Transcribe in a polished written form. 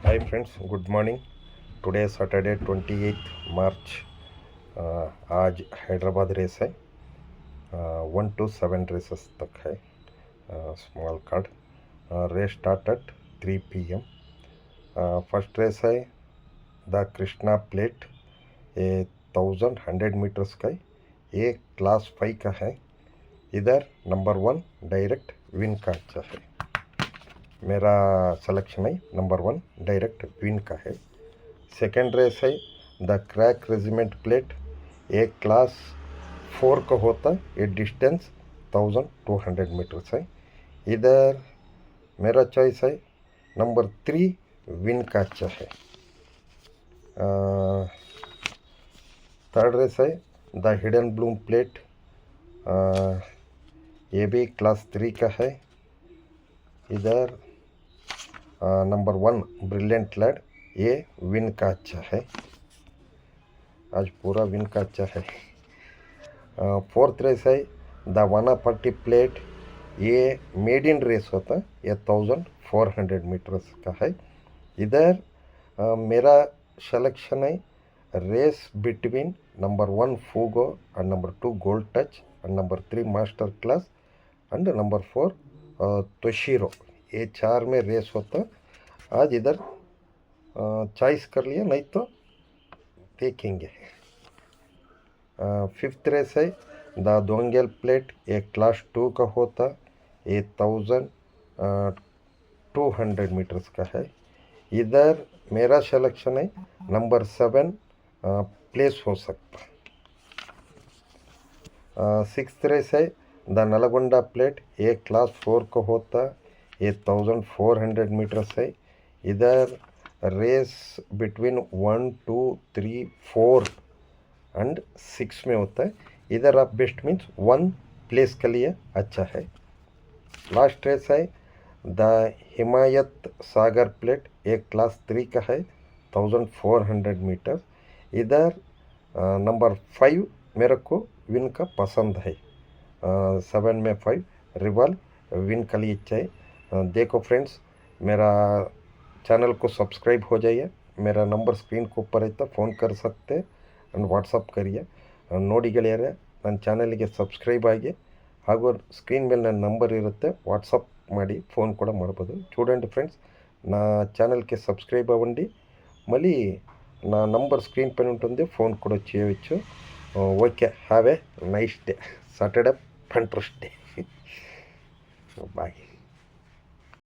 Hi friends, good morning. Today Saturday 28th March. आज Hyderabad race है. 1 to 7 races तक है. Small card. Race start at 3 PM. First race है the Krishna plate. ये 1100 metres का है. ये क्लास 5 का है. इधर नंबर 1 डायरेक्ट विन का अच्छा है. मेरा सिलेक्शन है नंबर 1 डायरेक्ट विन का है. सेकेंड रेस है द क्रैक रेजिमेंट प्लेट. एक क्लास 4 का होता है. ये डिस्टेंस 1200 मीटर्स है. इधर मेरा चॉइस है नंबर 3 विन का अच्छा है. थर्ड रेस है द हिडन ब्लूम प्लेट. ये भी क्लास 3 का है. इधर नंबर 1 ब्रिलियंट लैड. ये विन का अच्छा है. आज पूरा विन का अच्छा है. फोर्थ रेस है द वानापट्टी प्लेट. ये मेड इन रेस होता है. ये 1400 मीटर्स का है. इधर मेरा सिलेक्शन है race between number 1 Fuego and number 2 Gold Touch and number 3 Master Class and number 4 Toshiro. ये 4 में रेस होता. आज इधर चॉइस कर लिया, नहीं तो देखेंगे. फिफ्थ रेस है द दोंगेल प्लेट. एक क्लास 2 का होता. ये 1200 मीटर्स का है. इधर मेरा सिलेक्शन है नंबर 7 प्लेस हो सकता. सिक्स्थ रेस है द नलगोंडा प्लेट. एक क्लास 4 का होता. ये 1400 मीटर्स है. इधर रेस बिटवीन 1 2 3 4 एंड 6 में होता है. इधर आप बेस्ट मीन्स 1 प्लेस के लिए अच्छा है. लास्ट रेस है द हिमायत सागर प्लेट. एक क्लास 3 का है. 1400 मीटर. इधर नंबर 5 मेरे को विन का पसंद है. 7 में 5 रिवल विन के लिए चाहिए. देखो फ्रेंड्स, मेरा चैनल को सब्सक्राइब हो जाइए. मेरा नंबर स्क्रीन के ऊपर है, फ़ोन कर सकते ಅಂಡ್ ವಾಟ್ಸಪ್ ಕರಿಯ. ನೋಡಿ ಗೆಳೆಯರೆ, ನನ್ನ ಚಾನಲಿಗೆ ಸಬ್ಸ್ಕ್ರೈಬ್ ಆಗಿ ಹಾಗೂ ಸ್ಕ್ರೀನ್ ಮೇಲೆ ನನ್ನ ನಂಬರ್ ఇರುತ್ತೆ. వాట్సాప్ ಮಾಡಿ ఫోన్ కూడా ಮಾಡ್ಬೋದು. చూడండి ఫ్రెండ్స్, నా ఛానల్కి సబ్స్క్రైబ్ అవ్వండి. మళ్ళీ నా నంబర్ స్క్రీన్ పైన ఉంటుంది, ఫోన్ కూడా చేయవచ్చు. Okay, have a nice day. Saturday ఫంట్రస్ట్ డే. బాయ్.